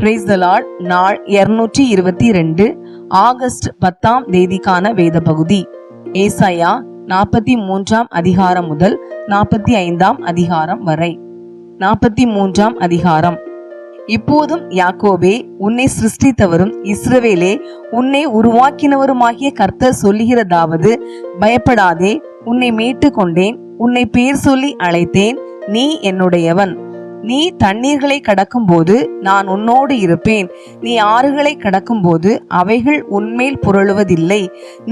Praise the Lord. நாள் 222 August 10ஆம் தேதிக்கான வேத பகுதி ஏசாயா 43ஆம் அதிகாரம் முதல் 45ஆம் அதிகாரம் வரை. 43ஆம் அதிகாரம். இப்போதும் யாக்கோபே, உன்னை சிருஷ்டித்தவரும் இஸ்ரவேலே, உன்னை உருவாக்கினவருமாகிய கர்த்தர் சொல்லுகிறதாவது, பயப்படாதே, உன்னை மீட்டு கொண்டேன், உன்னை பேர் சொல்லி அழைத்தேன், நீ என்னுடையவன். நீ தண்ணீர்களை கடக்கும் போது நான் உன்னோடு இருப்பேன், நீ ஆறுகளை கடக்கும் போது அவைகள் உன்மேல் புரளுவதில்லை.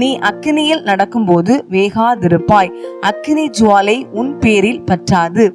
நீ அக்கினியில் நடக்கும்போது வேகாதிருப்பாய், அக்கினி ஜுவாலை உன் பேரில் பற்றாது.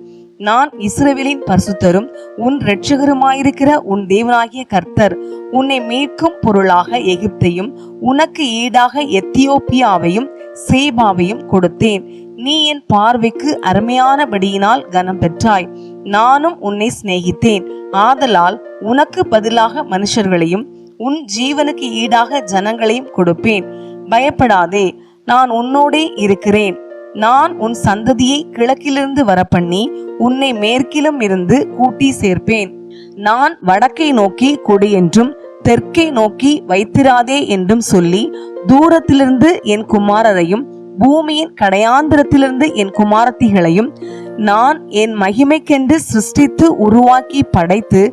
நான் இஸ்ரவேலின் பரிசுத்தரும் உன் இரட்சகருமாயிருக்கிற உன் தேவனாகிய கர்த்தர். உன்னை மீட்கும் பொருளாக எகிப்தையும் உனக்கு ஈடாக எத்தியோப்பியாவையும் சேபாவையும் கொடுத்தேன். நீ என் பார்வைக்கு அருமையானபடியினால் கனம் பெற்றாய். நானும் உன்னை சிநேகித்தேன், ஆதலால் உனக்கு பதிலாக மனுஷர்களையும் உன் ஜீவனுக்கு ஈடாக ஜனங்களையும் கொடுப்பேன். பயப்படாதே, நான் உன்னோடே இருக்கிறேன். நான் உன் சந்ததியை கிழக்கிலிருந்து வரப்பண்ணி உன்னை மேற்கிலும் இருந்து கூட்டி சேர்ப்பேன். நான் வடக்கை நோக்கி கொடு என்றும் தெற்கை நோக்கி வைத்திராதே என்றும் சொல்லி தூரத்திலிருந்து என் குமாரரையும் பூமியின் கடையாந்திரத்திலிருந்து என் குமாரத்திகளையும் நான் என் மகிமைக்கென்று சிருஷ்டித்து உருவாக்கி படைத்து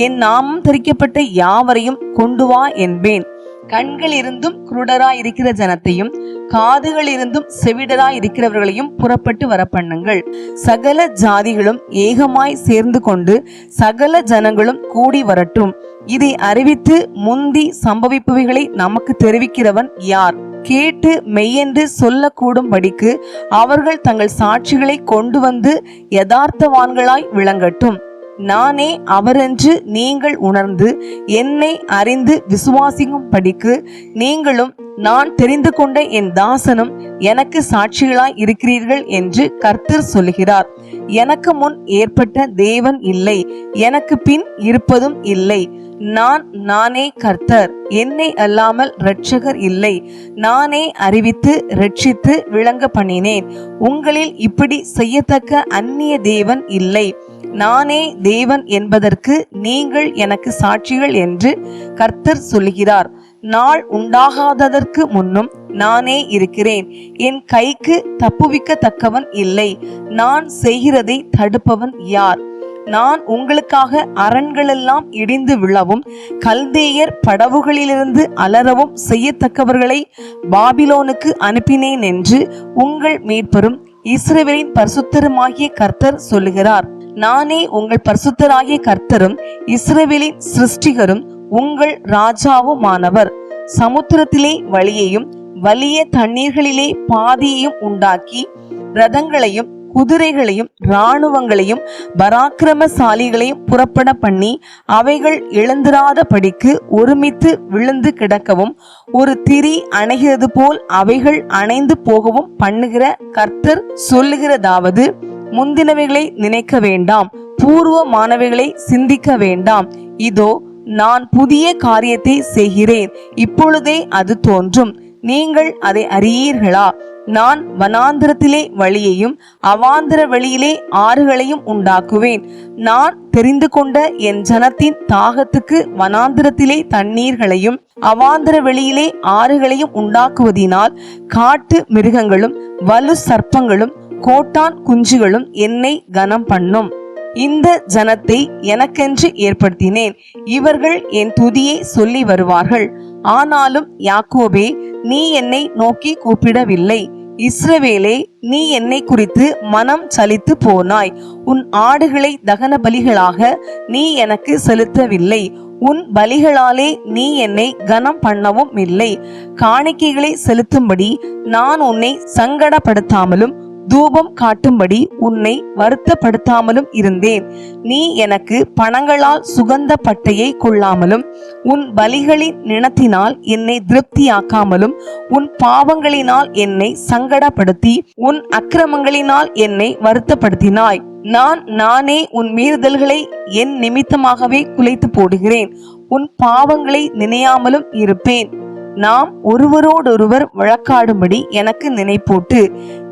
என் நாமம் தரிக்கப்பட்ட யாவரையும் கொண்டு வா என்பேன். கண்கள் இருந்தும் குருடராய் இருக்கிற ஜனத்தையும் காதுகள் இருந்தும் செவிடராய் இருக்கிறவர்களையும் புறப்பட்டு வர பண்ணுங்கள். சகல ஜாதிகளும் ஏகமாய் சேர்ந்து கொண்டு சகல ஜனங்களும் கூடி வரட்டும். இதை அறிவித்து முந்தி சம்பவிப்பவைகளை நமக்கு தெரிவிக்கிறவன் யார்? கேட்டு மெய்யென்று சொல்லக்கூடும்படிக்கு அவர்கள் தங்கள் சாட்சிகளை கொண்டு வந்து யதார்த்தவான்களாய் விளங்கட்டும். நானே அவரென்று நீங்கள் உணர்ந்து என்னை அறிந்து விசுவாசிக்கும் படிக்கு நீங்களும் நான் தெரிந்து கொண்ட என் தாசனும் எனக்கு சாட்சிகளாய் இருக்கிறீர்கள் என்று கர்த்தர் சொல்லுகிறார். எனக்கு முன் ஏற்பட்ட தேவன் இல்லை, எனக்கு பின் இருப்பதும் இல்லை. நானே கர்த்தர், என்னை அல்லாமல் இரட்சகர் இல்லை. நானே அறிவித்து இரட்சித்து விளங்க பண்ணினேன். உங்களில் இப்படி செய்யத்தக்க அந்நிய தேவன் இல்லை. நானே தேவன் என்பதற்கு நீங்கள் எனக்கு சாட்சிகள் என்று கர்த்தர் சொல்லுகிறார். நாள் உண்டாகாததற்கு முன்னும் நானே இருக்கிறேன். என் கைக்கு தப்புவிக்கத்தக்கவன் இல்லை. நான் செய்கிறதை தடுப்பவன் யார்? நான் உங்களுக்காக அரண்களெல்லாம் இடிந்து விழவும் கல்தேயர் படவுகளிலிருந்து அலறவும் செய்யத்தக்கவர்களை பாபிலோனுக்கு அனுப்பினேன் என்று உங்கள் மீட்பரும் இஸ்ரவேலின் பரிசுத்தருமாகிய கர்த்தர் சொல்லுகிறார். நானே உங்கள் பரிசுத்தராகிய கர்த்தரும் இஸ்ரவேலின் சிருஷ்டிகரும் உங்கள் ராஜாவுமானவர். சமுத்திரத்திலே வழியையும் வலிய தண்ணீர்களிலே பாதையையும் உண்டாக்கி ரதங்களையும் குதிரைகளையும் இராணுவங்களையும் பராக்கிரமசாலிகளையும் புறப்பட பண்ணி அவைகள் எழுந்திராத படிக்கு ஒருமித்து விழுந்து கிடக்கவும் ஒரு திரி அணைகிறது போல் அவைகள் அணைந்து போகவும் பண்ணுகிற கர்த்தர் சொல்லுகிறதாவது, முந்தினவைகளை நினைக்க வேண்டாம், பூர்வமானவைகளை சிந்திக்க வேண்டாம். இதோ நான் புதிய காரியத்தை செய்கிறேன், இப்பொழுதே அது தோன்றும், நீங்கள் அதை அறியீர்களா? நான் வனாந்திரத்திலே வழியையும் அவாந்திர வழியிலே ஆறுகளையும் உண்டாக்குவேன். நான் தெரிந்து கொண்ட என் ஜனத்தின் தாகத்துக்கு வனாந்திரத்திலே தண்ணீர்களையும் அவாந்திர வெளியிலே ஆறுகளையும் உண்டாக்குவதினால் காட்டு மிருகங்களும் வலு சர்ப்பங்களும் கோட்டான் குஞ்சுகளும் என்னை கனம் பண்ணும். இந்த ஜனத்தை எனக்கென்று ஏற்படுத்தினேன், இவர்கள் என் துதியை சொல்லி வருவார்கள். ஆனாலும் யாக்கோபே, நீ என்னை நோக்கி கூப்பிடவில்லை. இஸ்ரவேலே, நீ என்னை குறித்து மனம் சலித்து போனாய். உன் ஆடுகளை தகன பலிகளாக நீ எனக்கு செலுத்தவில்லை. உன் பலிகளாலே நீ என்னை கனம் பண்ணவும் இல்லை. காணிக்கைகளை செலுத்தும்படி நான் உன்னை சங்கடப்படுத்தாமலும் தூபம் காட்டும்படி உன்னை வருத்தப்படுத்தாமலும் இருந்தேன். நீ எனக்கு பணங்களால் சுகந்த பட்டையை கொள்ளாமலும் உன் பலிகளின் நினத்தினால் என்னை திருப்தியாக்காமலும் உன் பாவங்களினால் என்னை சங்கடப்படுத்தி உன் அக்கிரமங்களினால் என்னை வருத்தப்படுத்தினாய். நானே உன் மீறுதல்களை என் நிமித்தமாகவே குலைத்து போடுகிறேன். உன் பாவங்களை நினையாமலும் இருப்பேன். நாம் ஒருவரோடொருவர் வழக்காடும்படி எனக்கு நினைப்போட்டு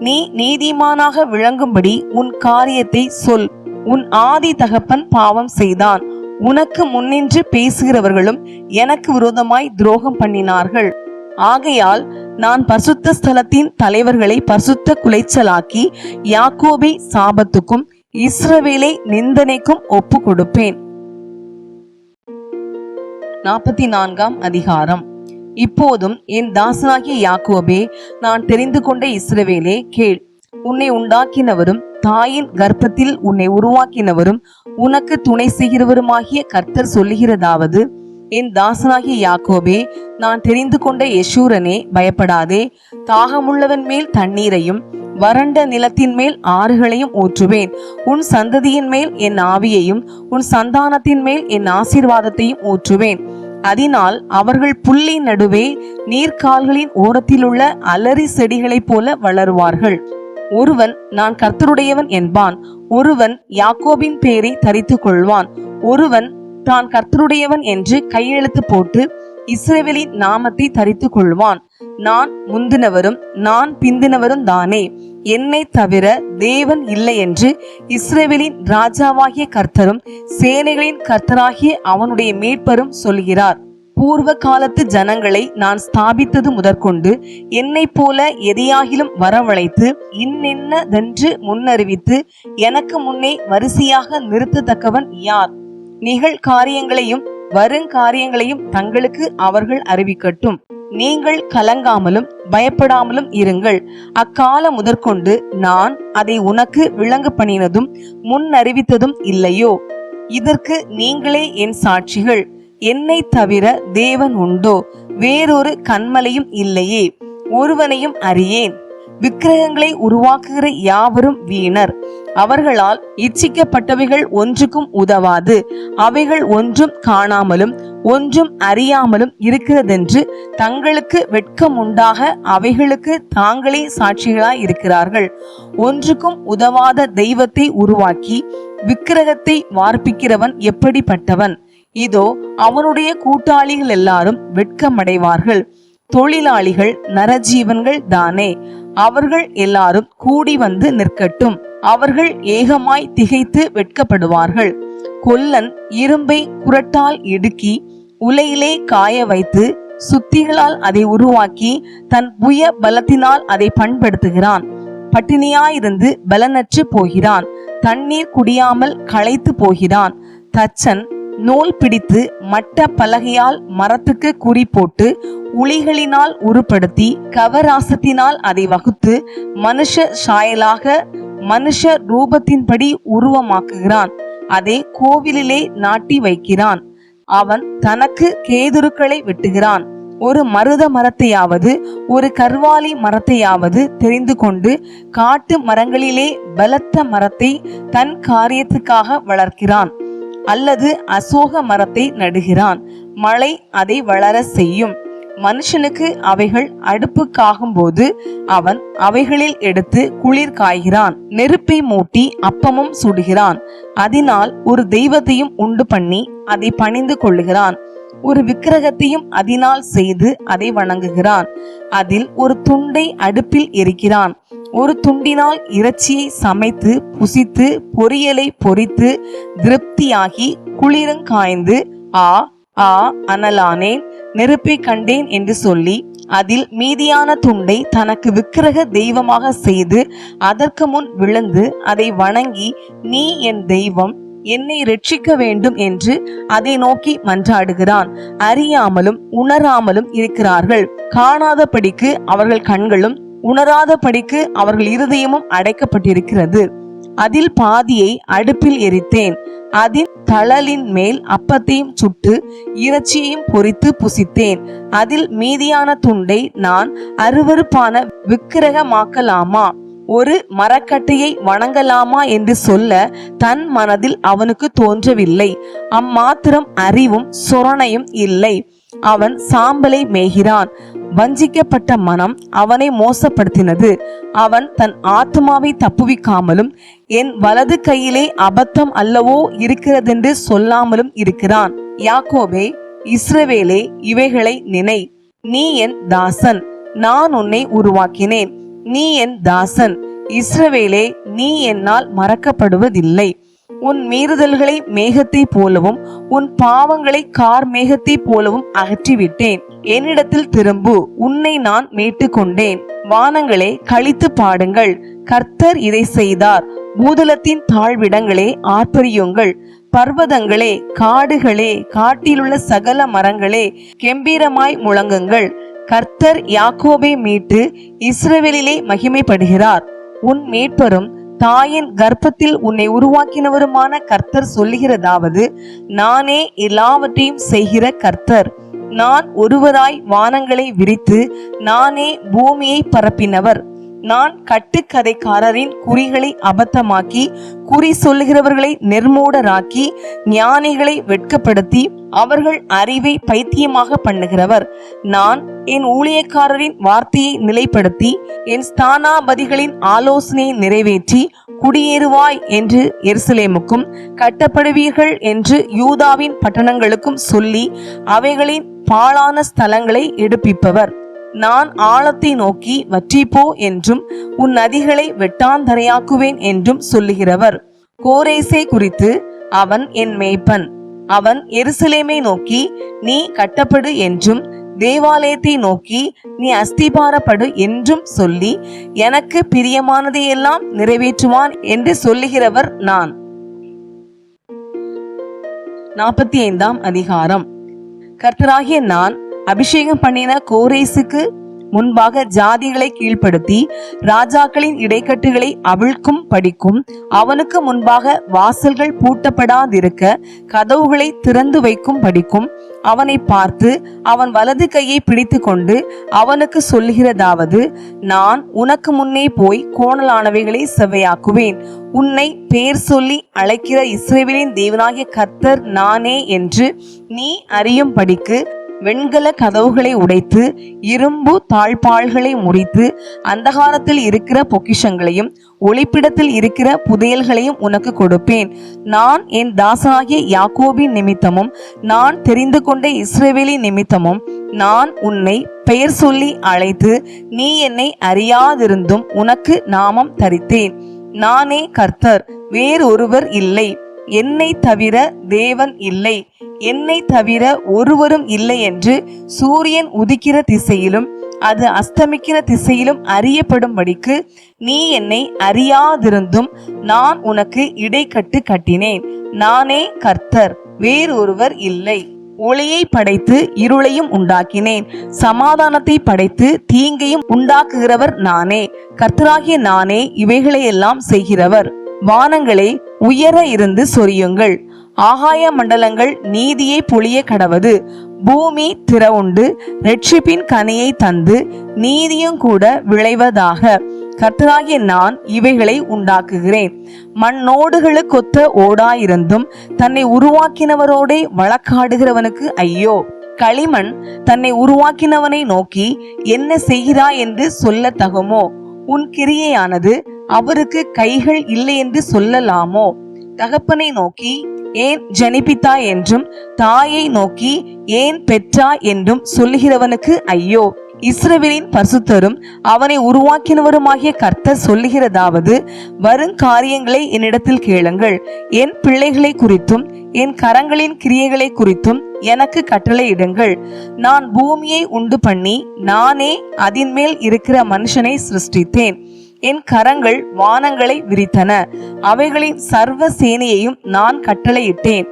நீ நீதிமானாக விளங்கும்படி உன் காரியத்தை சொல். உன் ஆதி தகப்பன் பாவம் செய்தான், உனக்கு முன்னின்று பேசுகிறவர்களும் எனக்கு விரோதமாய் துரோகம் பண்ணினார்கள். ஆகையால் நான் பரிசுத்த ஸ்தலத்தின் தலைவர்களை பரிசுத்த குலைச்சலாக்கி யாக்கோபை சாபத்துக்கும் இஸ்ரவேலை நிந்தனைக்கும் ஒப்பு கொடுப்பேன். 44ஆம் அதிகாரம். இப்போதும் என் தாசனாகிய யாக்கோபே, நான் தெரிந்து கொண்ட இஸ்ரவேலே கேள். உன்னை உண்டாக்கினவரும் தாயின் கர்ப்பத்தில் உன்னை உருவாக்கினவரும் உனக்கு துணை செய்கிறவருமாகிய கர்த்தர் சொல்லுகிறதாவது, என் தாசனாகிய யாக்கோபே, நான் தெரிந்து கொண்ட யெஷூரனே, பயப்படாதே. தாகமுள்ளவன் மேல் தண்ணீரையும் வறண்ட நிலத்தின் மேல் ஆறுகளையும் ஊற்றுவேன். உன் சந்ததியின் மேல் என் ஆவியையும் உன் சந்தானத்தின் மேல் என் ஆசீர்வாதத்தையும் ஊற்றுவேன். அதனால் அவர்கள் புள்ளி நடுவே நீர்க்கால்களின் ஓரத்திலுள்ள அலரி செடிகளைப் போல வளருவார்கள். ஒருவன் நான் கர்த்தருடையவன் என்பான். ஒருவன் யாக்கோபின் பேரை தரித்து கொள்வான். ஒருவன் தான் கர்த்தருடையவன் என்று கையெழுத்து போட்டு இஸ்ரவேலின் நாமத்தை தரித்து கொள்வான். நான் முந்தினவரும் நான் பிந்தினவரும் தானே, என்னை தவிர தேவன் இல்லை என்று இஸ்ரவேலின் ராஜாவாகிய கர்த்தரும் சேனைகளின் கர்த்தராகிய அவனுடைய மீட்பரும் சொல்கிறார். பூர்வ காலத்து ஜனங்களை நான் ஸ்தாபித்தது முதற்கொண்டு என்னை போல எதையாகிலும் வரவழைத்து இன்னென்னதென்று முன்னறிவித்து எனக்கு முன்னே வரிசையாக நிறுத்தத்தக்கவன் யார்? நிகழ்காரியங்களையும் வருங்காரியங்களையும் தங்களுக்கு அவர்கள் அறிவிக்கட்டும். நீங்கள் கலங்காமலும் பயப்படாமலும் இருங்கள். அக்கால முதற்கொண்டு நான் அதை உனக்கு விளங்க பண்ணினதும் முன்னறிவித்ததும் இல்லையோ? இதற்கு நீங்களே என் சாட்சிகள். என்னை தவிர தேவன் உண்டோ? வேறொரு கன்மலையும் இல்லையே. ஒருவனையும் அறியேன். விக்கிரகங்களை உருவாக்குகிற யாவரும் வீணர். அவர்களால் இச்சிக்கப்பட்டவைகள் ஒன்றுக்கும் உதவாது. அவைகள் ஒன்றும் காணாமலும் ஒன்றும் அறியாமலும் இருக்கிறதென்று தங்களுக்கு வெட்கம் உண்டாக அவைகளுக்கு தாங்களே சாட்சிகளாய் இருக்கிறார்கள். ஒன்றுக்கும் உதவாத தெய்வத்தை உருவாக்கி விக்கிரகத்தை வார்ப்பிக்கிறவன் எப்படிப்பட்டவன்? இதோ அவனுடைய கூட்டாளிகள் எல்லாரும் வெட்கமடைவார்கள். தொழிலாளிகள் நரஜீவன்கள் தானே. அவர்கள் எல்லாரும் கூடி வந்து நிற்கட்டும். அவர்கள் ஏகமாய் திகைத்து வெட்கப்படுவார்கள். கொல்லன் இரும்பை குரட்டால் இடுக்கி உலையிலே காய வைத்து சுத்திகளால் அதை உருவாக்கி தன் புய பலத்தினால் அதை பண்படுத்துகிறான். பட்டினியாயிருந்து பலனற்று போகிறான். தண்ணீர் குடியாமல் களைத்து போகிறான். தச்சன் நூல் பிடித்து மட்ட பலகையால் மரத்துக்கு குறி போட்டு உளிகளினால் உருப்படுத்தி கவராசத்தினால் அதை வகுத்து மனுஷ சாயலாக மனுஷ ரூபத்தின்படி உருவமாக்குகிறான். அதை கோவிலிலே நாட்டி வைக்கிறான். அவன் தனக்கு கேதுருக்களை வெட்டுகிறான். ஒரு மருத மரத்தையாவது ஒரு கர்வாலி மரத்தையாவது தெரிந்து கொண்டு காட்டு மரங்களிலே பலத்த மரத்தை தன் காரியத்துக்காக வளர்க்கிறான். அல்லது அசோக மரத்தை நடுகிறான். மழை அதை வளர செய்யும். மனுஷனுக்கு அவைகள் அடுப்புக்காகும் போது அவன் அவைகளில் எடுத்து குளிர் காய்கிறான். நெருப்பை மூட்டி அப்பமும் சுடுகிறான். அதனால் ஒரு தெய்வத்தையும் உண்டு பண்ணி அதை பணிந்து கொள்ளுகிறான். ஒரு விக்கிரகத்தையும் அதனால் செய்து அதை வணங்குகிறான். அதில் ஒரு துண்டை அடுப்பில் எரிக்கிறான். ஒரு துண்டினால் இறைச்சியை சமைத்து புசித்து பொரியலை பொரித்து திருப்தியாகி குளிரங்காய்ந்து ஆ ஆ அனலானேன், நெருப்பை கண்டேன் என்று சொல்லி அதில் மீதியான துண்டை தனக்கு விக்கிரக தெய்வமாக செய்து அதற்கு முன் விழுந்து அதை வணங்கி, நீ என் தெய்வம், என்னை ரட்சிக்க வேண்டும் என்று அதை நோக்கி மன்றாடுகிறான். அறியாமலும் உணராமலும் இருக்கிறார்கள். காணாதபடிக்கு அவர்கள் கண்களும் உணராதபடிக்கு அவர்கள் இருதயமும் அடைக்கப்பட்டிருக்கிறது. அதில் பாதியை அடுப்பில் எரித்தேன். அதின் தழலின் மேல் அப்பத்தையும் சுட்டு இறைச்சியையும் பொரித்து புசித்தேன். அதில் மீதியான துண்டை நான் அருவருப்பான விக்கிரகமாக்கலாமா, ஒரு மரக்கட்டையை வணங்கலாமா என்று சொல்ல தன் மனதில் அவனுக்கு தோன்றவில்லை. அம்மாத்திரம் அறிவும் சொரணையும் இல்லை. அவன் சாம்பலை மேய்கிறான். வஞ்சிக்கப்பட்ட மனம் அவனை மோசப்படுத்தினது. அவன் தன் ஆத்மாவை தப்புவிக்காமலும் என் வலது கையிலே அபத்தம் அல்லவோ இருக்கிறதென்று சொல்லாமலும் இருக்கிறான். யாக்கோபே, இஸ்ரவேலே, இவைகளை நினை. நீ என் தாசன், நான் உன்னை உருவாக்கினேன். நீ என் தாசன். இஸ்ரவேலே, நீ என்னால் மறக்கப்படுவதில்லை. உன் மீறுதல்களை மேகத்தை போலவும் உன் பாவங்களை கார் மேகத்தை போலவும் அகற்றிவிட்டேன். என்னிடத்தில் திரும்பு, உன்னை நான் மீட்டு கொண்டேன். வானங்களே களித்து பாடுங்கள், கர்த்தர் இதை செய்தார். பூதலத்தின் தாழ்விடங்களே ஆர்ப்பரியுங்கள். பர்வதங்களே, காடுகளே, காட்டிலுள்ள சகல மரங்களே கெம்பீரமாய் முழங்குங்கள். கர்த்தர் யாக்கோபை மீட்டு இஸ்ரவேலிலே மகிமைப்படுகிறார். உன் மீட்பரும் தாயின் கர்ப்பத்தில் உன்னை உருவாக்கினவருமான கர்த்தர் சொல்லுகிறதாவது, நானே எல்லாவற்றையும் செய்கிற கர்த்தர். நான் ஒருவராய் வானங்களை விரித்து நானே பூமியை பரப்பினவர். நான் கட்டுக்கதைக்காரரின் குறிகளை அபத்தமாக்கி குறி சொல்லுகிறவர்களை நிர்மூடராக்கி ஞானிகளை வெட்கப்படுத்தி அவர்கள் அறிவை பைத்தியமாக பண்ணுகிறவர். நான் என் ஊழியக்காரரின் வார்த்தையை நிலைப்படுத்தி என் ஸ்தானாபதிகளின் ஆலோசனையை நிறைவேற்றி குடியேறுவாய் என்று எருசலேமுக்கும் கட்டப்படுவீர்கள் என்று யூதாவின் பட்டணங்களுக்கும் சொல்லி அவைகளின் பாழான ஸ்தலங்களை எடுப்பிப்பவர். நான் ஆழத்தை நோக்கி வற்றிப்போ என்றும் உன் நதிகளை வெட்டாந்தரையாக்குவேன் என்றும் சொல்லுகிறவர். கோரேசை குறித்து, அவன் என் மேய்ப்பன், அவன் எருசலேமை நோக்கி நீ கட்டப்படு என்றும் தேவாலயத்தை நோக்கி நீ அஸ்திபாரப்படு என்றும் சொல்லி எனக்கு பிரியமானதையெல்லாம் நிறைவேற்றுவான் என்று சொல்லுகிறவர் நான். 45ஆம் அதிகாரம். கர்த்தராகிய நான் அபிஷேகம் பண்ணின கோரேசுக்கு முன்பாக ஜாதிகளை கீழ்ப்படுத்தி ராஜாக்களின் இடைக்கட்டுகளை அவிழ்க்கும் படிக்கும் அவனுக்கு முன்பாக வாசல்கள் பூட்டப்படாதிருக்க கதவுகளை திறந்து வைக்கும் படிக்கும் அவனை பார்த்து அவன் வலது கையை பிடித்து கொண்டு அவனுக்கு சொல்லுகிறதாவது, நான் உனக்கு முன்னே போய் கோணலானவைகளை செவ்வையாக்குவேன். உன்னை பேர் சொல்லி அழைக்கிற இஸ்ரவேலின் தேவனாகிய கர்த்தர் நானே என்று நீ அறியும் படிக்கு வெண்கல கதவுகளை உடைத்து இரும்பு தாழ்பாள்களை முறித்து அந்தகாரத்தில் இருக்கிற பொக்கிஷங்களையும் ஒளிப்பிடத்தில் இருக்கிற புதையல்களையும் உனக்கு கொடுப்பேன். நான் என் தாசனாகிய யாக்கோபின் நிமித்தமும் நான் தெரிந்து கொண்ட இஸ்ரவேலின் நிமித்தமும் நான் உன்னை பெயர் சொல்லி அழைத்து நீ என்னை அறியாதிருந்தும் உனக்கு நாமம் தரித்தேன். நானே கர்த்தர், வேறு ஒருவர் இல்லை. என்னை தவிர தேவன் இல்லை, என்னை தவிர ஒருவரும் இல்லை என்று சூரியன் உதிக்கிற திசையிலும் அது அஸ்தமிக்கிற திசையிலும் அறியப்படும்படிக்கு நீ என்னை அறியாதிருந்தும் நான் உனக்கு இடைக்கட்டு கட்டினேன். நானே கர்த்தர், வேறு ஒருவர் இல்லை. ஒளியை படைத்து இருளையும் உண்டாக்கினேன், சமாதானத்தை படைத்து தீங்கையும் உண்டாக்குகிறவர் நானே. கர்த்தராகிய நானே இவைகளையெல்லாம் செய்கிறவர். வானங்களே உயர இருந்து சொரியுங்கள், ஆகாய மண்டலங்கள் நீதியை பொழிய கடவது. பூமி திறவுண்டு இரட்சிப்பின் கனியை தந்து நீதியும் கூட விளைவதாக. கர்த்தராகிய நான் இவைகளை உண்டாக்குகிறேன். மண்ணோடுகளுக்கொத்த ஓடாயிருந்தும் தன்னை உருவாக்கினவரோடே வழக்காடுகிறவனுக்கு ஐயோ. களிமண் தன்னை உருவாக்கினவனை நோக்கி என்ன செய்கிறாய் என்று சொல்ல தகுமோ? உன் கிரியையானது அவருக்கு கைகள் இல்லை என்று சொல்லலாமோ? தகப்பனை நோக்கி ஏன் ஜனிப்பித்தாய் என்றும் தாயை நோக்கி ஏன் பெற்றாய் என்றும் சொல்லுகிறவனுக்கு ஐயோ. இஸ்ரவேலின் பரிசுத்தரும் அவனை உருவாக்கினவருமாகிய கர்த்தர் சொல்லுகிறதாவது, வருங்காரியங்களை என்னிடத்தில் கேளுங்கள். என் பிள்ளைகளை குறித்தும் என் கரங்களின் கிரியைகளை குறித்தும் எனக்கு கட்டளையிடுங்கள். நான் பூமியை உண்டு பண்ணி நானே அதின் மேல் இருக்கிற மனுஷனை சிருஷ்டித்தேன். என் கரங்கள் வானங்களை விரித்தன, அவைகளின் சர்வ சேனையையும் நான் கட்டளையிட்டேன்.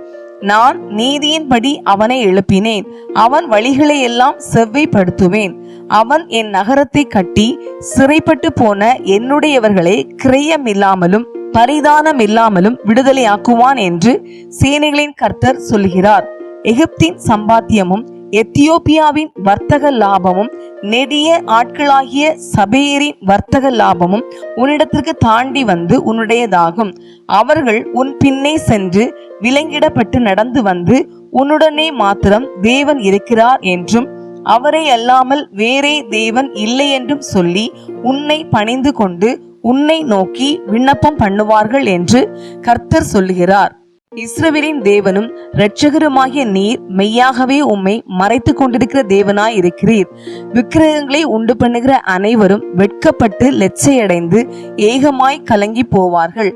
நான் நீதியின்படி அவனை எழுப்பினேன், அவன் வழிகளை எல்லாம் செவ்வைப்படுத்துவேன். அவன் என் நகரத்தை கட்டி சிறைப்பட்டு போன என்னுடையவர்களை கிரயமில்லாமலும் பரிதானமில்லாமலும் விடுதலையாக்குவான் என்று சேனைகளின் கர்த்தர் சொல்கிறார். எகிப்தின் சம்பாத்தியமும் எத்தியோப்பியாவின் வர்த்தக லாபமும் நெடிய ஆட்களாகிய சபேயரின் வர்த்தக லாபமும் உன்னிடத்திற்கு தாண்டி வந்து உன்னுடையதாகும். அவர்கள் உன் பின்னே சென்று விலங்கிடப்பட்டு நடந்து வந்து உன்னுடனே மாத்திரம் தேவன் இருக்கிறார் என்றும் அவரை அல்லாமல் வேறே தேவன் இல்லை என்றும் சொல்லி உன்னை பணிந்து கொண்டு உன்னை நோக்கி விண்ணப்பம் பண்ணுவார்கள் என்று கர்த்தர் சொல்லுகிறார். இஸ்ரவேலின் தேவனும் இரட்சகருமாகிய நீர் மெய்யாகவே உம்மை மறைத்து கொண்டிருக்கிற தேவனாய் இருக்கிறீர். விக்கிரகங்களை உண்டு பண்ணுகிற அனைவரும் வெட்கப்பட்டு லெச்சையடைந்து ஏகமாய் கலங்கி போவார்கள்.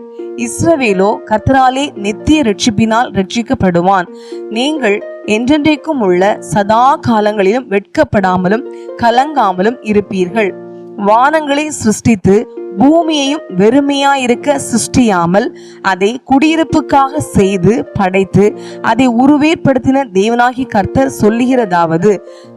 இஸ்ரவேலோ கர்த்தராலே நித்திய ரட்சிப்பினால் ரட்சிக்கப்படுவான். நீங்கள் என்றென்றைக்கும் உள்ள சதா காலங்களிலும் வெட்கப்படாமலும் கலங்காமலும் இருப்பீர்கள். வானங்களை சிருஷ்டித்து பூமியையும் வெறுமையாயிருக்க சிருஷ்டியாமல் அதை குடியிருப்புக்காக செய்து படைத்து அதை உருவேற்படுத்தின தேவனாகி கர்த்தர் சொல்லுகிறதாவது,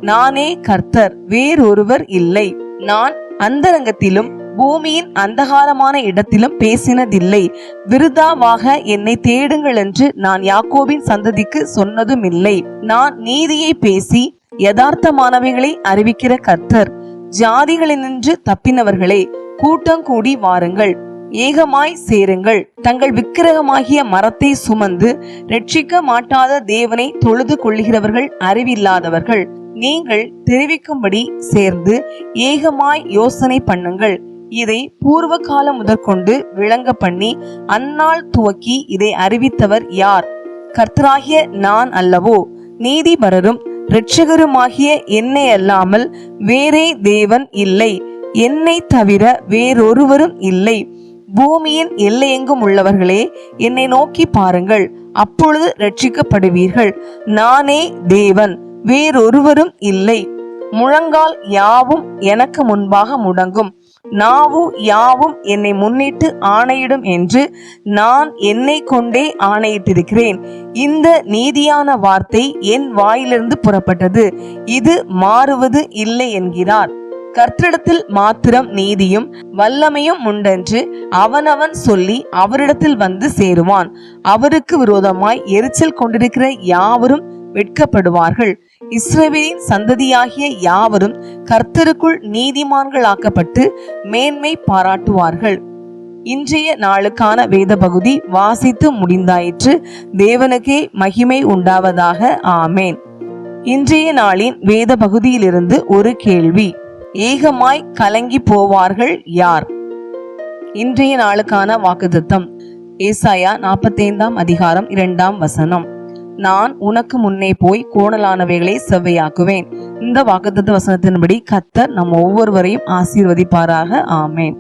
நானே கர்த்தர், வேறொருவர் இல்லை. நான் அந்தரங்கத்திலும் பூமியின் அந்தகாரமான இடத்திலும் பேசினதில்லை. விருதாவாக என்னை தேடுங்கள் என்று நான் யாக்கோபின் சந்ததிக்கு சொன்னதும் இல்லை. நான் நீதியை பேசி யதார்த்தமானவைகளை அறிவிக்கிற கர்த்தர். ஜாதிகளினின்று தப்பினவர்களே, கூட்டம் கூடி வாருங்கள், ஏகமாய் சேருங்கள். தங்கள் விக்கிரகமாகிய மரத்தை சுமந்து ரட்சிக்க மாட்டாத தேவனை தொழுது கொள்ளுகிறவர்கள் அறிவில்லாதவர்கள். நீங்கள் தெரிவிக்கும்படி சேர்ந்து ஏகமாய் யோசனை பண்ணுங்கள். இதை பூர்வ காலம் முதற்கொண்டு விளங்க பண்ணி அந்நாள் துவக்கி இதை அறிவித்தவர் யார்? கர்த்தராகிய நான் அல்லவோ? நீதிபரரும் இரட்சகருமாகிய என்னை அல்லாமல் வேறே தேவன் இல்லை. என்னை தவிர வேறொருவரும் இல்லை. பூமியின் எல்லையெங்கும் உள்ளவர்களே, என்னை நோக்கி பாருங்கள், அப்பொழுது ரட்சிக்கப்படுவீர்கள். நானே தேவன், வேறொருவரும் இல்லை. முழங்கால் யாவும் எனக்கு முன்பாக முடங்கும், நாவு யாவும் என்னை முன்னிட்டு ஆணையிடும் என்று நான் என்னை கொண்டே ஆணையிட்டிருக்கிறேன். இந்த நீதியான வார்த்தை என் வாயிலிருந்து புறப்பட்டது, இது மாறுவது இல்லை என்கிறார். கர்த்தரிடத்தில் மாத்திரம் நீதியும் வல்லமையும் உண்டென்று அவனவன் சொல்லி அவரிடத்தில் வந்து சேருவான். அவருக்கு விரோதமாய் எரிச்சல் கொண்டிருக்கிற யாவரும் வெட்கப்படுவார்கள். இஸ்ரவேலின் சந்ததியாகிய யாவரும் கர்த்தருக்குள் நீதிமான்களாக்கப்பட்டு மேன்மை பாராட்டுவார்கள். இன்றைய நாளுக்கான வேத பகுதி வாசித்து முடிந்தாயிற்று. தேவனுக்கே மகிமை உண்டாவதாக. ஆமேன். இன்றைய நாளின் வேத பகுதியிலிருந்து ஒரு கேள்வி. ஏகமாய் கலங்கி போவார்கள் யார்? இன்றைய நாளுக்கான வாக்குத்தத்தம் ஏசாயா 45 அதிகாரம் 2 நான் உனக்கு முன்னே போய் கோணலானவைகளை செவ்வையாக்குவேன். இந்த வாக்குத்தத்த வசனத்தின்படி கர்த்தர் நம் ஒவ்வொருவரையும் ஆசீர்வதிப்பாராக. ஆமேன்.